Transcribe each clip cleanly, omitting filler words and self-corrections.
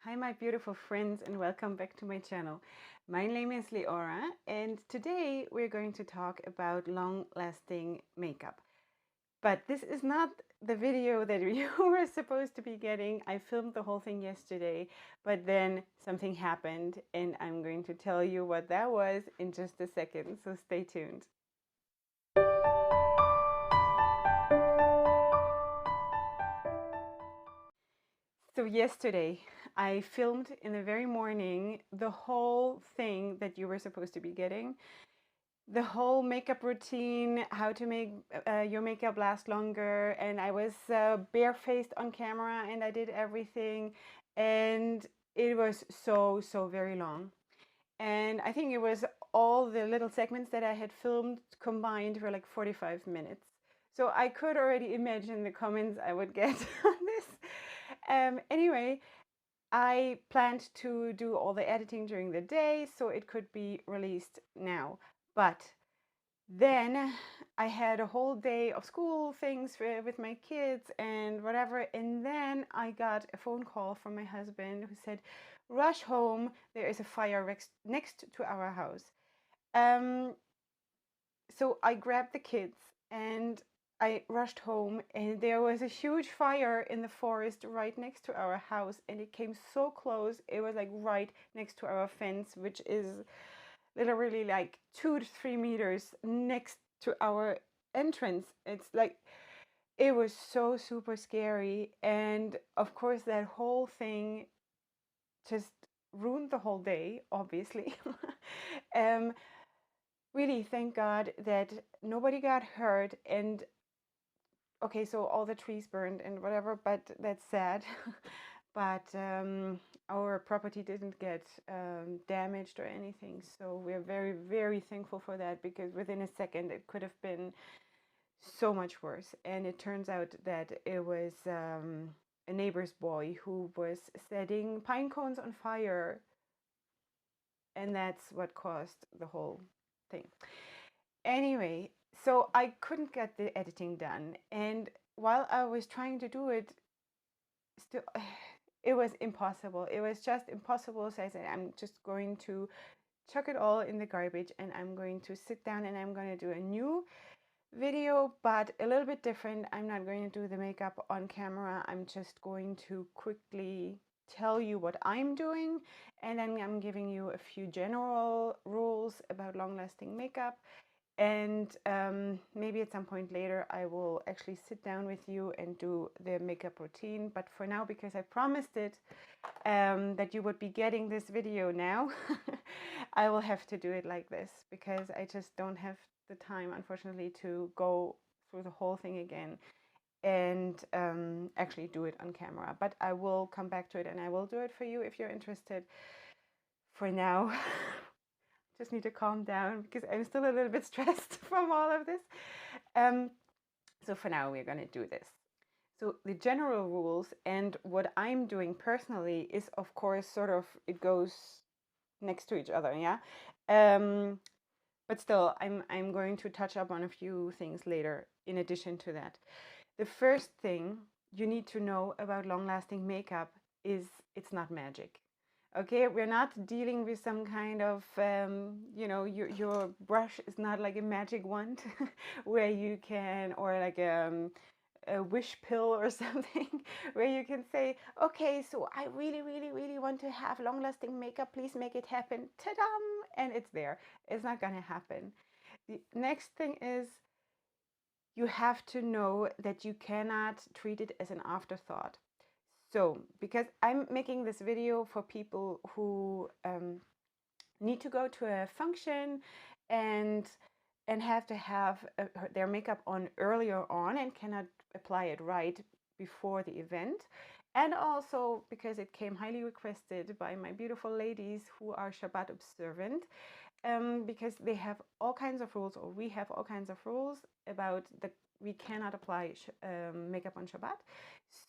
Hi my beautiful friends and welcome back to my channel. My name is Leora and today we're going to talk about long-lasting makeup. But this is not the video that you were supposed to be getting. I filmed the whole thing yesterday, but then something happened and I'm going to tell you what that was in just a second, so stay tuned. So yesterday I filmed in the very morning the whole thing that you were supposed to be getting. The whole makeup routine, how to make your makeup last longer, and I was barefaced on camera and I did everything and it was so very long. And I think it was all the little segments that I had filmed combined for like 45 minutes. So I could already imagine the comments I would get on this. Anyway, I planned to do all the editing during the day so it could be released now. But then I had a whole day of school things with my kids and whatever. And then I got a phone call from my husband who said, rush home, there is a fire next to our house. So I grabbed the kids and I rushed home, and there was a huge fire in the forest right next to our house, and it came so close. It was like right next to our fence, which is literally like 2 to 3 meters next to our entrance. It's like, it was so super scary. And of course, that whole thing just ruined the whole day, obviously. Really, thank God that nobody got hurt. And okay, so all the trees burned and whatever, but that's sad. But our property didn't get damaged or anything. So we're very thankful for that, because within a second it could have been so much worse. And it turns out that it was a neighbor's boy who was setting pine cones on fire. And that's what caused the whole thing. Anyway, so I couldn't get the editing done. And while I was trying to do it, still, it was impossible. It was just impossible. So I said, I'm just going to chuck it all in the garbage and I'm going to sit down and I'm going to do a new video, but a little bit different. I'm not going to do the makeup on camera. I'm just going to quickly tell you what I'm doing, and then I'm giving you a few general rules about long-lasting makeup. And maybe at some point later I will actually sit down with you and do the makeup routine. But for now, because I promised it that you would be getting this video now, I will have to do it like this, because I just don't have the time, unfortunately, to go through the whole thing again and actually do it on camera. But I will come back to it and I will do it for you if you're interested. For now, just need to calm down because I'm still a little bit stressed from all of this. So for now, we're going to do this. So the general rules and what I'm doing personally is, of course, sort of, it goes next to each other, yeah. But still, I'm going to touch up on a few things later in addition to that. The first thing you need to know about long-lasting makeup is it's not magic. Okay, we're not dealing with some kind of, you know, your brush is not like a magic wand where you can, or like a wish pill or something, where you can say, okay, so I really want to have long-lasting makeup, please make it happen, ta-da, and it's there. It's not gonna happen. The next thing is, you have to know that you cannot treat it as an afterthought. So, because I'm making this video for people who need to go to a function and have to have their makeup on earlier on and cannot apply it right before the event, and also because it came highly requested by my beautiful ladies who are Shabbat observant, because they have all kinds of rules, or we have all kinds of rules about we cannot apply makeup on Shabbat.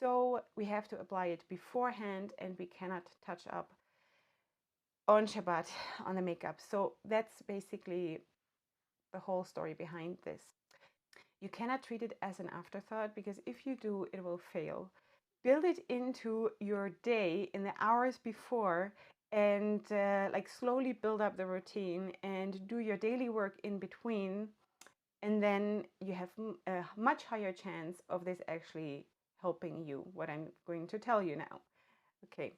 So we have to apply it beforehand and we cannot touch up on Shabbat on the makeup. So that's basically the whole story behind this. You cannot treat it as an afterthought, because if you do, it will fail. build it into your day in the hours before, and like slowly build up the routine and do your daily work in between, and then you have a much higher chance of this actually helping you, what I'm going to tell you now. Okay,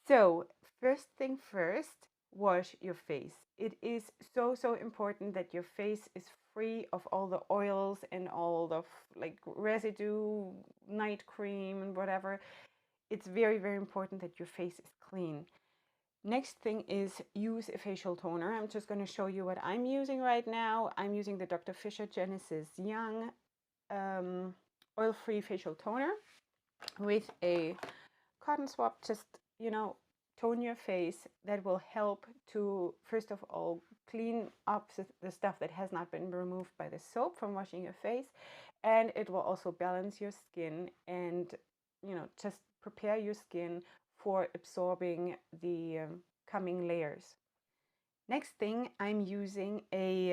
so first thing first, wash your face. It is so important that your face is free of all the oils and all the like residue, night cream and whatever. It's very important that your face is clean. Next thing is use a facial toner. I'm just going to show you what I'm using right now. I'm using the Dr. Fischer Genesis Young oil-free facial toner with a cotton swab. Just, you know, tone your face. That will help to, first of all, clean up the stuff that has not been removed by the soap from washing your face. And it will also balance your skin and, you know, just prepare your skin for absorbing the coming layers. Next thing, I'm using a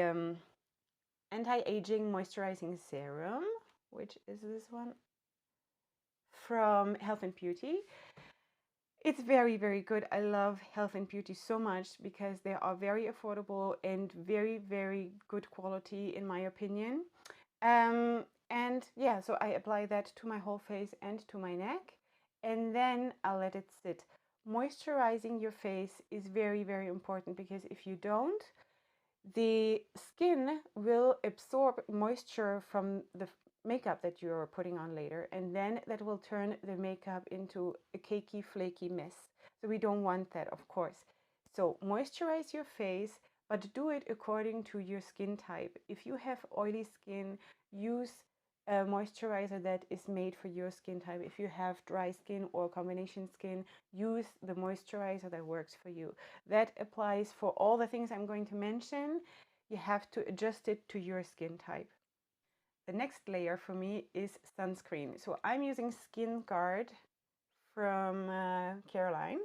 anti-aging moisturizing serum, which is this one from Health and Beauty. It's very good. I love Health and Beauty so much because they are very affordable and very good quality in my opinion. And yeah, so I apply that to my whole face and to my neck, and then I'll let it sit. Moisturizing your face is very important, because if you don't, the skin will absorb moisture from the makeup that you're putting on later, and then that will turn the makeup into a cakey, flaky mess. So we don't want that, of course. So moisturize your face, but do it according to your skin type. If you have oily skin, use a moisturizer that is made for your skin type. If you have dry skin or combination skin, use the moisturizer that works for you. That applies for all the things I'm going to mention. You have to adjust it to your skin type. The next layer for me is sunscreen. So I'm using SkinGuard from Careline.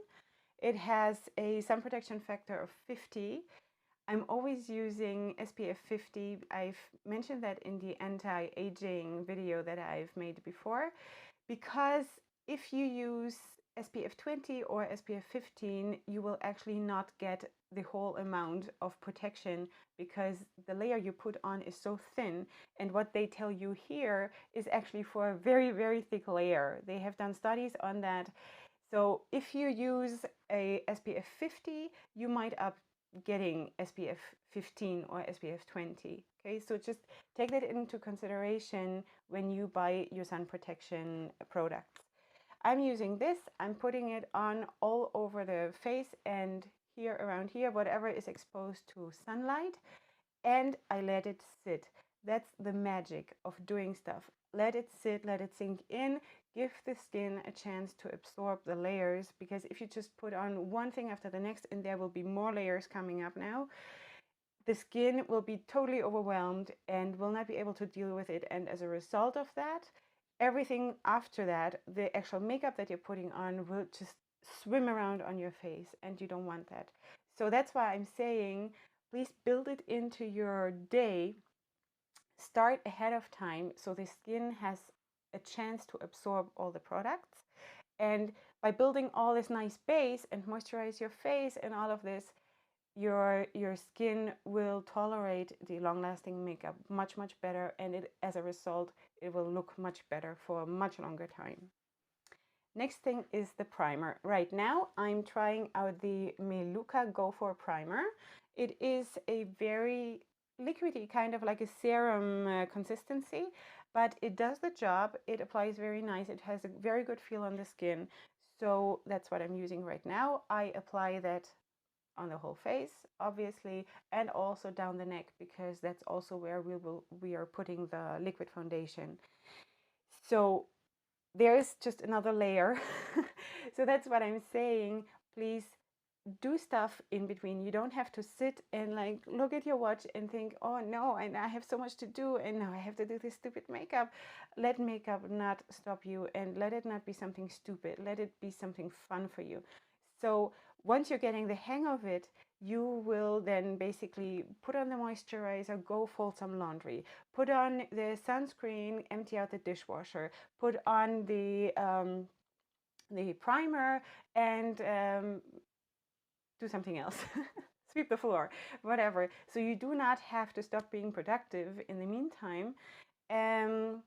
It has a sun protection factor of 50. I'm always using SPF 50. I've mentioned that in the anti-aging video that I've made before, because if you use SPF 20 or SPF 15, you will actually not get the whole amount of protection, because the layer you put on is so thin, and what they tell you here is actually for a very thick layer. They have done studies on that. So if you use a SPF 50, you might up getting SPF 15 or SPF 20. Okay, so just take that into consideration when you buy your sun protection products. I'm using this. I'm putting it on all over the face and here around here, whatever is exposed to sunlight, and I let it sit. That's the magic of doing stuff. Let it sit, let it sink in, give the skin a chance to absorb the layers, because if you just put on one thing after the next, and there will be more layers coming up now, the skin will be totally overwhelmed and will not be able to deal with it. And as a result of that, everything after that, the actual makeup that you're putting on, will just swim around on your face, and you don't want that. So that's why I'm saying, please build it into your day. Start ahead of time so the skin has a chance to absorb all the products. And by building all this nice base and moisturize your face and all of this, your skin will tolerate the long-lasting makeup much better, and as a result, it will look much better for a much longer time. Next thing is the primer. Right now I'm trying out the Milucca Go For Primer. It is a very liquidy, kind of like a serum consistency, but it does the job. It applies very nice. It has a very good feel on the skin. So that's what I'm using right now. I apply that on the whole face, obviously, and also down the neck, because that's also where we are putting the liquid foundation. So there's just another layer. So that's what I'm saying. Please do stuff in between. You don't have to sit and like look at your watch and think, oh no, and I have so much to do, and now I have to do this stupid makeup. Let makeup not stop you, and let it not be something stupid. Let it be something fun for you. So once you're getting the hang of it, you will then basically put on the moisturizer, go fold some laundry, put on the sunscreen, empty out the dishwasher, put on the primer, and do something else. Sweep the floor, whatever. So you do not have to stop being productive in the meantime, and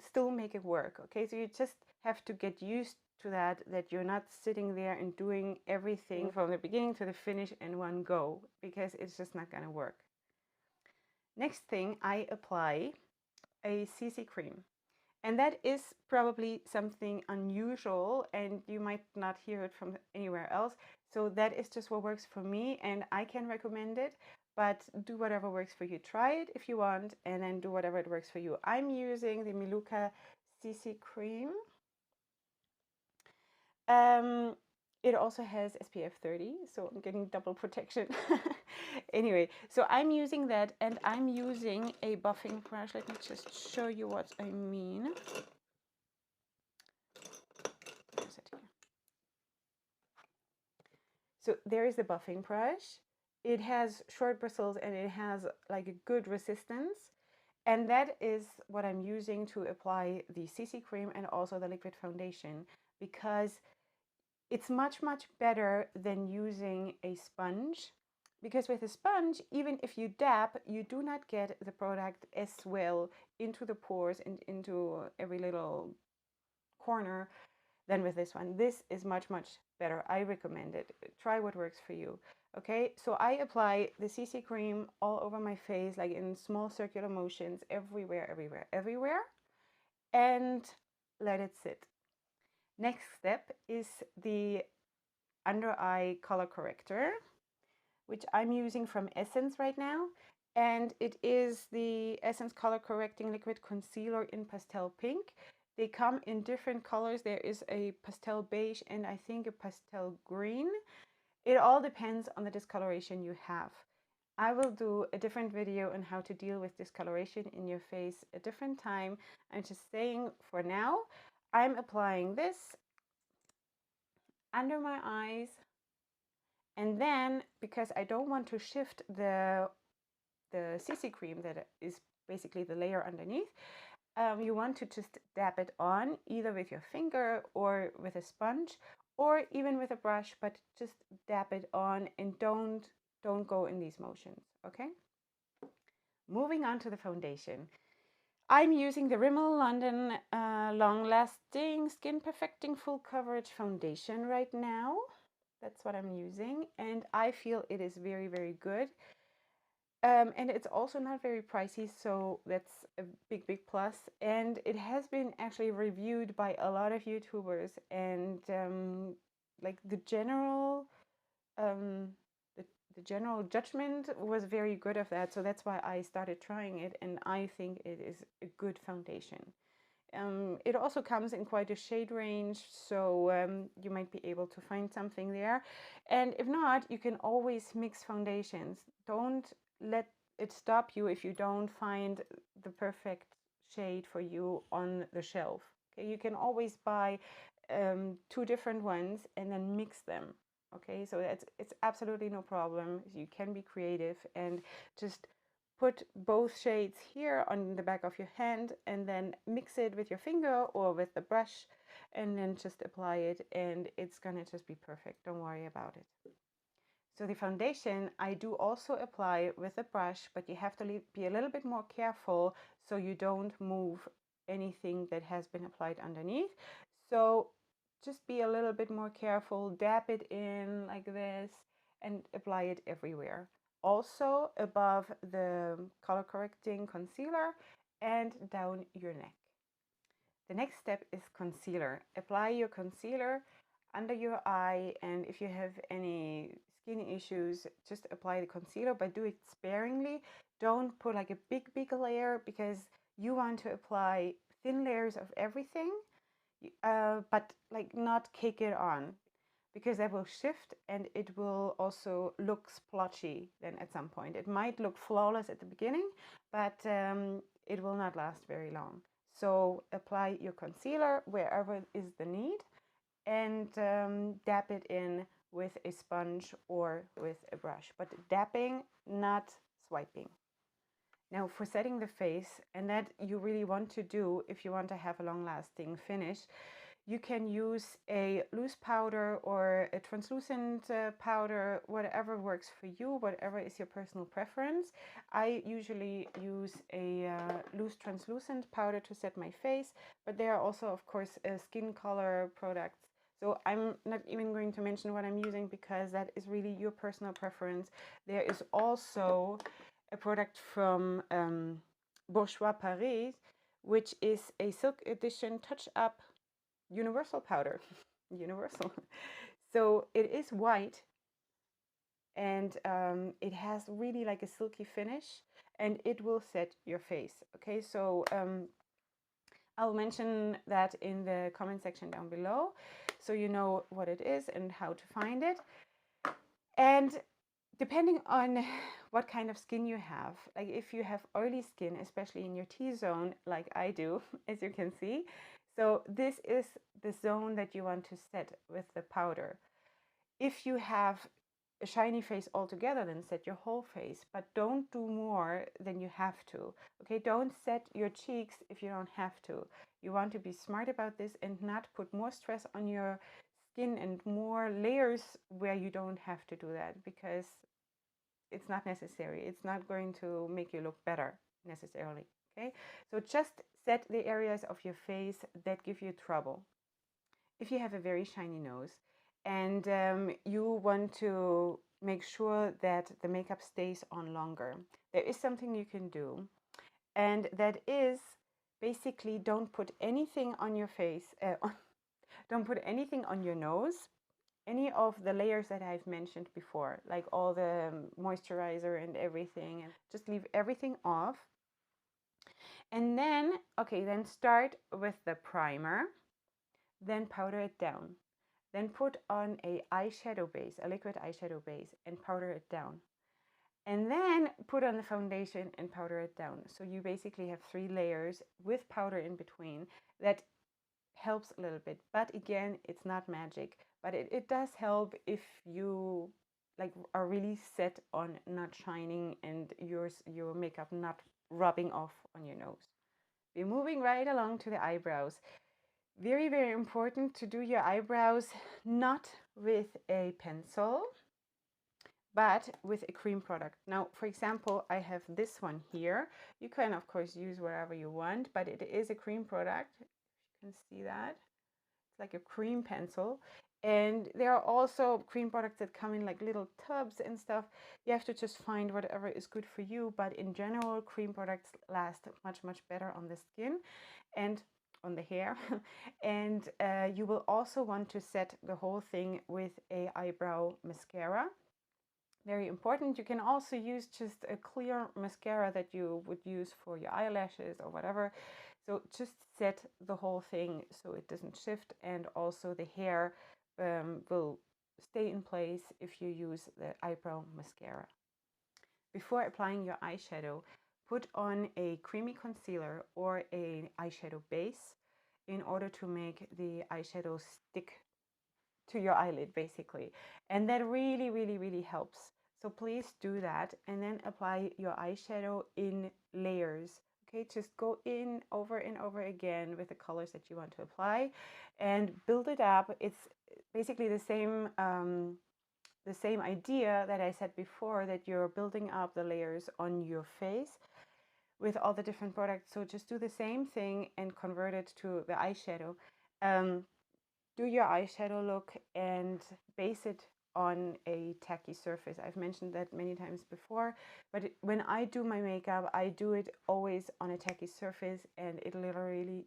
still make it work. Okay, so you just have to get used to that you're not sitting there and doing everything from the beginning to the finish in one go, because it's just not going to work. Next thing, I apply a CC cream. And that is probably something unusual, and you might not hear it from anywhere else. So that is just what works for me, and I can recommend it. But do whatever works for you. Try it if you want, and then do whatever it works for you. I'm using the Milucca CC Creme. It also has SPF 30, so I'm getting double protection. Anyway, so I'm using that, and I'm using a buffing brush. Let me just show you what I mean. So there is the buffing brush. It has short bristles and it has like a good resistance. And that is what I'm using to apply the CC cream and also the liquid foundation, because it's much, much better than using a sponge. Because with a sponge, even if you dab, you do not get the product as well into the pores and into every little corner than with this one. This is much, much better. I recommend it. Try what works for you. Okay, so I apply the CC cream all over my face, like in small circular motions, everywhere, everywhere, everywhere, and let it sit. Next step is the under eye color corrector, which I'm using from Essence right now. And it is the Essence Color Correcting Liquid Concealer in Pastel Pink. They come in different colors. There is a pastel beige and I think a pastel green. It all depends on the discoloration you have. I will do a different video on how to deal with discoloration in your face a different time. I'm just saying for now, I'm applying this under my eyes. And then, because I don't want to shift the CC cream that is basically the layer underneath, you want to just dab it on either with your finger or with a sponge or even with a brush, but just dab it on and don't go in these motions. Okay, moving on to the foundation. I'm using the Rimmel London Long-Lasting Skin Perfecting Full Coverage Foundation right now. That's what I'm using, and I feel it is very, very good. And it's also not very pricey, so that's a big, big plus. And it has been actually reviewed by a lot of YouTubers, and like the general the general judgment was very good of that. So that's why I started trying it, and I think it is a good foundation. It also comes in quite a shade range, so you might be able to find something there. And if not, you can always mix foundations. Don't let it stop you if you don't find the perfect shade for you on the shelf. Okay, you can always buy two different ones and then mix them. Okay, so it's absolutely no problem. You can be creative and just put both shades here on the back of your hand and then mix it with your finger or with the brush and then just apply it, and it's gonna just be perfect. Don't worry about it. So the foundation I do also apply with a brush, but you have to be a little bit more careful so you don't move anything that has been applied underneath. So just be a little bit more careful, dab it in like this and apply it everywhere. Also above the color correcting concealer and down your neck. The next step is concealer. Apply your concealer under your eye, and if you have any skin issues, just apply the concealer, but do it sparingly. Don't put like a big, big layer, because you want to apply thin layers of everything, but like not cake it on, because that will shift and it will also look splotchy then at some point. It might look flawless at the beginning, but it will not last very long. So apply your concealer wherever is the need and dab it in with a sponge or with a brush, but dabbing, not swiping. Now for setting the face, and that you really want to do if you want to have a long-lasting finish, you can use a loose powder or a translucent powder, whatever works for you, whatever is your personal preference. I usually use a loose translucent powder to set my face, but there are also, of course, skin color products. So I'm not even going to mention what I'm using because that is really your personal preference. There is also a product from Bourjois Paris, which is a Silk Edition Touch Up Universal powder. Universal. So it is white, and it has really like a silky finish, and it will set your face. Okay, so I'll mention that in the comment section down below, so you know what it is and how to find it. And depending on what kind of skin you have, like if you have oily skin, especially in your T-zone, like I do, as you can see, so this is the zone that you want to set with the powder. If you have a shiny face altogether, then set your whole face, but don't do more than you have to. Okay, don't set your cheeks if you don't have to. You want to be smart about this and not put more stress on your skin and more layers where you don't have to do that, because it's not necessary. It's not going to make you look better necessarily. Okay, so just set the areas of your face that give you trouble. If you have a very shiny nose and you want to make sure that the makeup stays on longer, there is something you can do, and that is basically don't put anything on your face, don't put anything on your nose, any of the layers that I've mentioned before, like all the moisturizer and everything, and just leave everything off. And then, okay, then start with the primer, then powder it down. Then put on a eyeshadow base, a liquid eyeshadow base, and powder it down. And then put on the foundation and powder it down. So you basically have 3 layers with powder in between. That helps a little bit, but again, it's not magic, but it does help if you like are really set on not shining and your makeup not rubbing off on your nose. We're moving right along to the eyebrows. Very, very important to do your eyebrows not with a pencil, but with a cream product. Now, for example, I have this one here. You can, of course, use whatever you want, but it is a cream product. You can see that. It's like a cream pencil. And there are also cream products that come in like little tubs and stuff. You have to just find whatever is good for you. But in general, cream products last much, much better on the skin and on the hair. And you will also want to set the whole thing with a eyebrow mascara. Very important. You can also use just a clear mascara that you would use for your eyelashes or whatever. So just set the whole thing so it doesn't shift, and also the hair will stay in place if you use the eyebrow mascara. Before applying your eyeshadow, put on a creamy concealer or an eyeshadow base in order to make the eyeshadow stick to your eyelid basically. And that really, really, really helps. So please do that, and then apply your eyeshadow in layers. Okay, just go in over and over again with the colors that you want to apply and build it up. It's basically the same idea that I said before, that you're building up the layers on your face with all the different products. So just do the same thing and convert it to the eyeshadow. Do your eyeshadow look and base it on a tacky surface. I've mentioned that many times before, but when I do my makeup, I do it always on a tacky surface, and it literally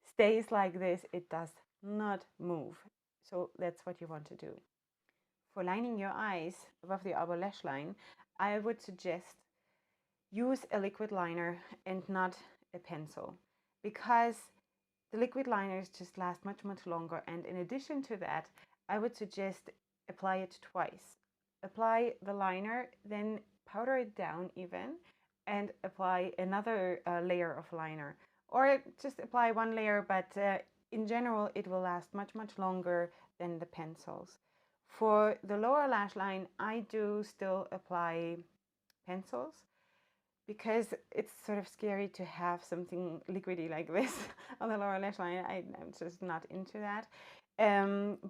stays like this. It does not move. So that's what you want to do. For lining your eyes above the upper lash line, I would suggest use a liquid liner and not a pencil, because the liquid liners just last much, much longer. And in addition to that, I would suggest apply it twice. Apply the liner, then powder it down even, and apply another layer of liner. Or just apply one layer, but in general, it will last much, much longer than the pencils. For the lower lash line, I do still apply pencils because it's sort of scary to have something liquidy like this on the lower lash line. I'm just not into that.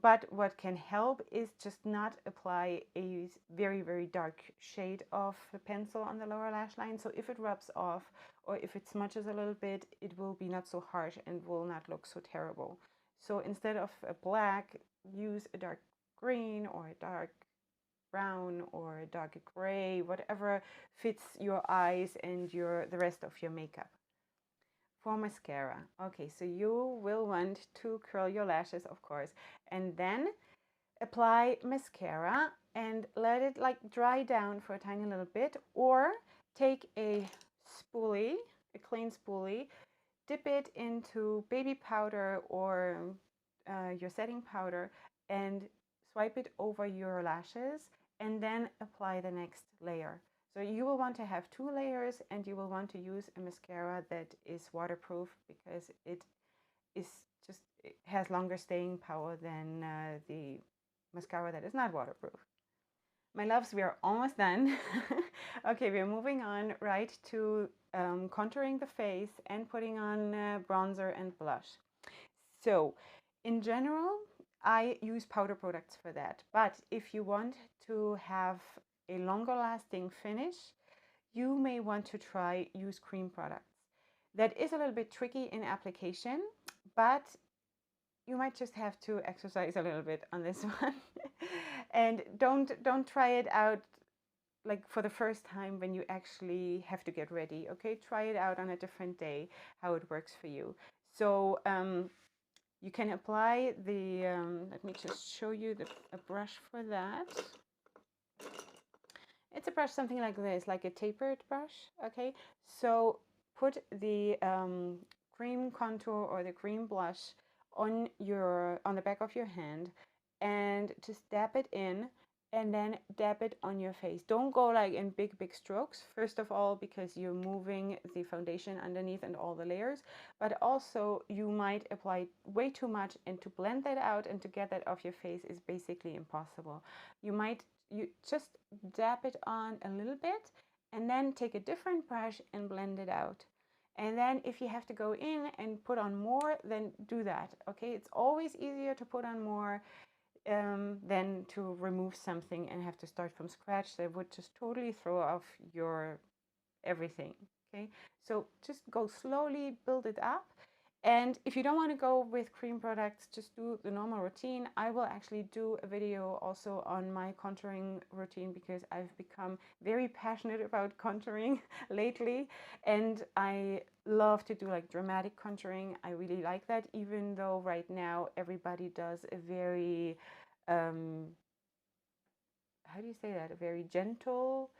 But what can help is just not apply a very, very dark shade of the pencil on the lower lash line. So if it rubs off or if it smudges a little bit, it will be not so harsh and will not look so terrible. So instead of a black, use a dark green or a dark brown or a dark gray, whatever fits your eyes and the rest of your makeup. For mascara, okay, so you will want to curl your lashes, of course, and then apply mascara and let it like dry down for a tiny little bit, or take a spoolie, a clean spoolie, dip it into baby powder or your setting powder and swipe it over your lashes and then apply the next layer. So you will want to have 2 layers and you will want to use a mascara that is waterproof because it has longer staying power than the mascara that is not waterproof. My loves, we are almost done. Okay, we're moving on right to contouring the face and putting on bronzer and blush. So in general, I use powder products for that. But if you want to have a longer lasting finish, you may want to use cream products. That is a little bit tricky in application, but you might just have to exercise a little bit on this one. And don't try it out like for the first time when you actually have to get ready. Okay, try it out on a different day how it works for you. So you can apply the let me just show you a brush for that. It's a brush something like this, like a tapered brush. Okay, so put the cream contour or the cream blush on the back of your hand and just dab it in and then dab it on your face. Don't go like in big strokes, first of all, because you're moving the foundation underneath and all the layers, but also you might apply way too much, and to blend that out and to get that off your face is basically impossible. You just dab it on a little bit and then take a different brush and blend it out. And then if you have to go in and put on more, then do that. Okay, it's always easier to put on more than to remove something and have to start from scratch. That would just totally throw off your everything. Okay, so just go slowly, build it up. And if you don't want to go with cream products, just do the normal routine. I will actually do a video also on my contouring routine because I've become very passionate about contouring lately, and I love to do like dramatic contouring. I really like that, even though right now everybody does a very how do you say that, a very gentle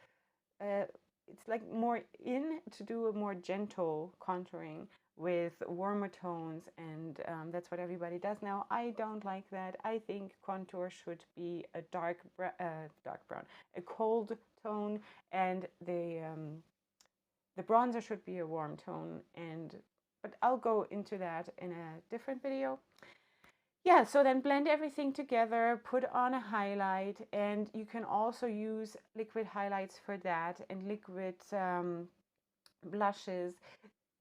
it's like more in to do a more gentle contouring with warmer tones, and that's what everybody does now. I don't like that. I think contour should be a dark brown, a cold tone, and the bronzer should be a warm tone. But I'll go into that in a different video. Yeah, so then blend everything together, put on a highlight, and you can also use liquid highlights for that and liquid blushes.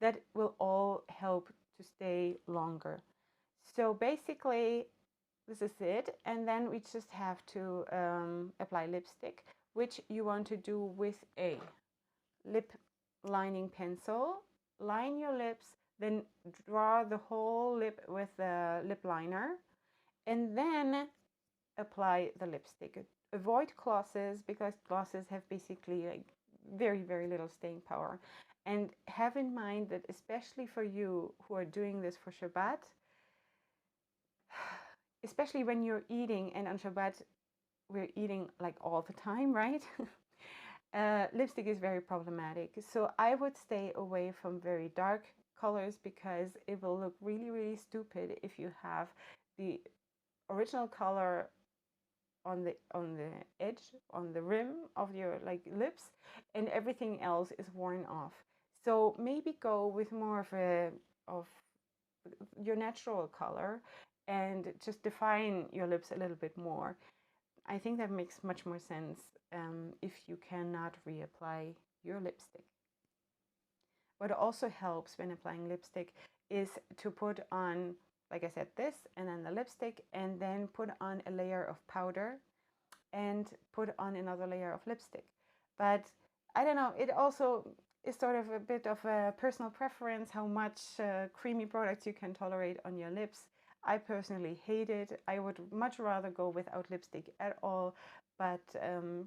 That will all help to stay longer. So basically, this is it. And then we just have to apply lipstick, which you want to do with a lip lining pencil. Line your lips, then draw the whole lip with the lip liner, and then apply the lipstick. Avoid glosses because glosses have basically like very, very little staying power. And have in mind that especially for you who are doing this for Shabbat, especially when you're eating, and on Shabbat we're eating like all the time, right? Lipstick is very problematic. So I would stay away from very dark colors because it will look really, really stupid if you have the original color on the edge, on the rim of your like lips, and everything else is worn off. So maybe go with more of your natural color and just define your lips a little bit more. I think that makes much more sense if you cannot reapply your lipstick. What also helps when applying lipstick is to put on, like I said, this and then the lipstick, and then put on a layer of powder and put on another layer of lipstick. But I don't know, it also is sort of a bit of a personal preference how much creamy products you can tolerate on your lips. I personally hate it. I would much rather go without lipstick at all. But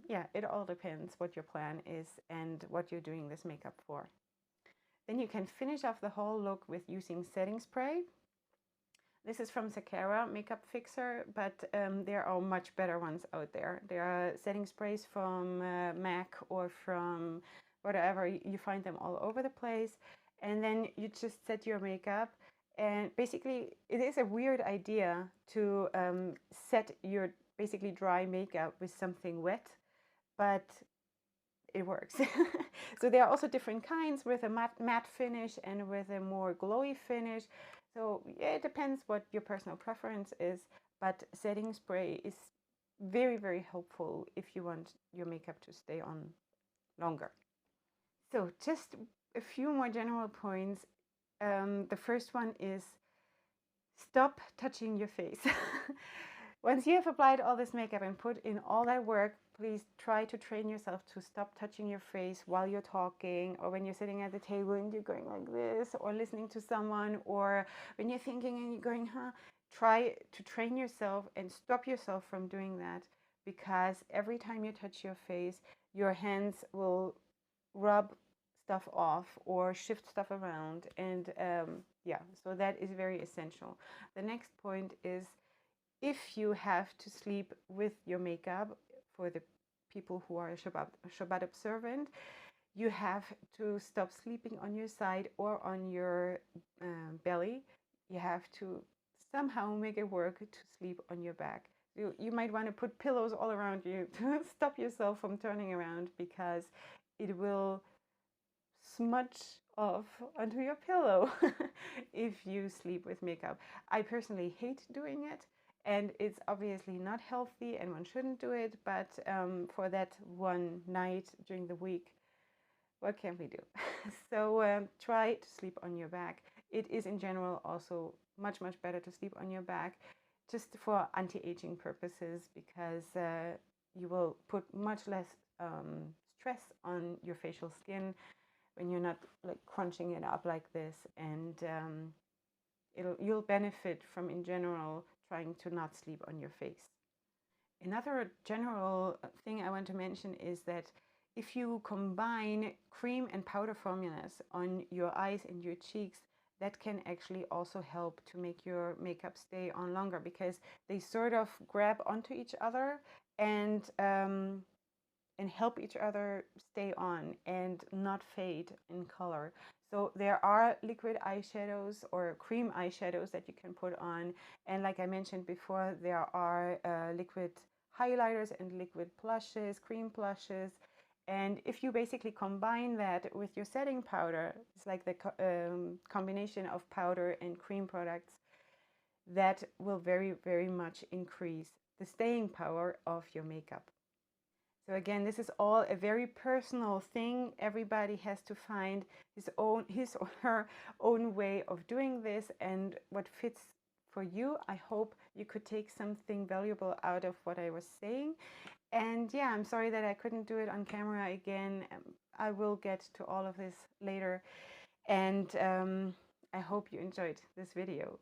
yeah, it all depends what your plan is and what you're doing this makeup for. Then you can finish off the whole look with using setting spray. This is from Mascara Makeup Fixer, but there are much better ones out there. There are setting sprays from MAC or from whatever. You find them all over the place. And then you just set your makeup. And basically, it is a weird idea to set your basically dry makeup with something wet, but it works. So there are also different kinds with a matte finish and with a more glowy finish. So yeah, it depends what your personal preference is, but setting spray is very, very helpful if you want your makeup to stay on longer. So just a few more general points. The first one is stop touching your face. Once you have applied all this makeup and put in all that work, please try to train yourself to stop touching your face while you're talking, or when you're sitting at the table and you're going like this, or listening to someone, or when you're thinking and you're going, huh? Try to train yourself and stop yourself from doing that, because every time you touch your face, your hands will rub stuff off or shift stuff around. And yeah, so that is very essential. The next point is, if you have to sleep with your makeup, for the people who are Shabbat observant, you have to stop sleeping on your side or on your belly. You have to somehow make it work to sleep on your back. You might want to put pillows all around you to stop yourself from turning around, because it will smudge off onto your pillow if you sleep with makeup. I personally hate doing it, and it's obviously not healthy and one shouldn't do it, but for that one night during the week, what can we do? So try to sleep on your back. It is in general also much, much better to sleep on your back, just for anti-aging purposes, because you will put much less stress on your facial skin when you're not like crunching it up like this, and you'll benefit from, in general, trying to not sleep on your face. Another general thing I want to mention is that if you combine cream and powder formulas on your eyes and your cheeks, that can actually also help to make your makeup stay on longer, because they sort of grab onto each other and help each other stay on and not fade in color. So there are liquid eyeshadows or cream eyeshadows that you can put on. And like I mentioned before, there are liquid highlighters and liquid blushes, cream blushes. And if you basically combine that with your setting powder, it's like the combination of powder and cream products, that will very, very much increase the staying power of your makeup. So again, this is all a very personal thing. Everybody has to find his or her own way of doing this and what fits for you. I hope you could take something valuable out of what I was saying. And yeah, I'm sorry that I couldn't do it on camera again. I will get to all of this later. And I hope you enjoyed this video.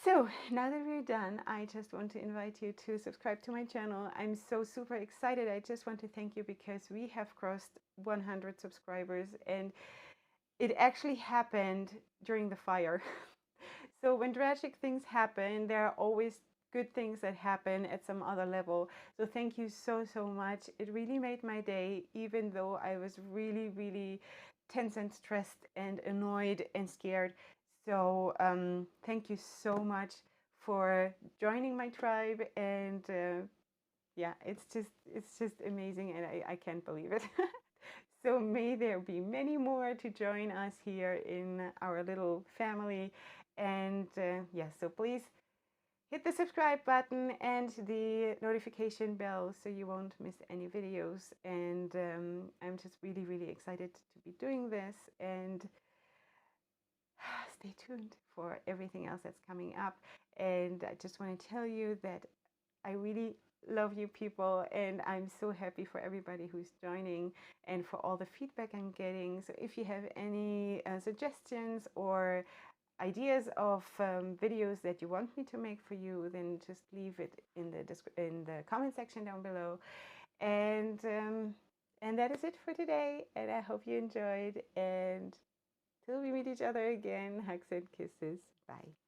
So now that we're done, I just want to invite you to subscribe to my channel. I'm so super excited. I just want to thank you, because we have crossed 100 subscribers, and it actually happened during the fire. So when tragic things happen, there are always good things that happen at some other level. So thank you so, so much. It really made my day, even though I was really, really tense and stressed and annoyed and scared. So thank you so much for joining my tribe, and yeah, it's just amazing, and I can't believe it. So may there be many more to join us here in our little family. And yes, so please hit the subscribe button and the notification bell so you won't miss any videos. And I'm just really, really excited to be doing this. And stay tuned for everything else that's coming up. And I just want to tell you that I really love you people, and I'm so happy for everybody who's joining and for all the feedback I'm getting. So if you have any suggestions or ideas of videos that you want me to make for you, then just leave it in the comment section down below. And that is it for today, and I hope you enjoyed, and till we meet each other again, hugs and kisses. Bye.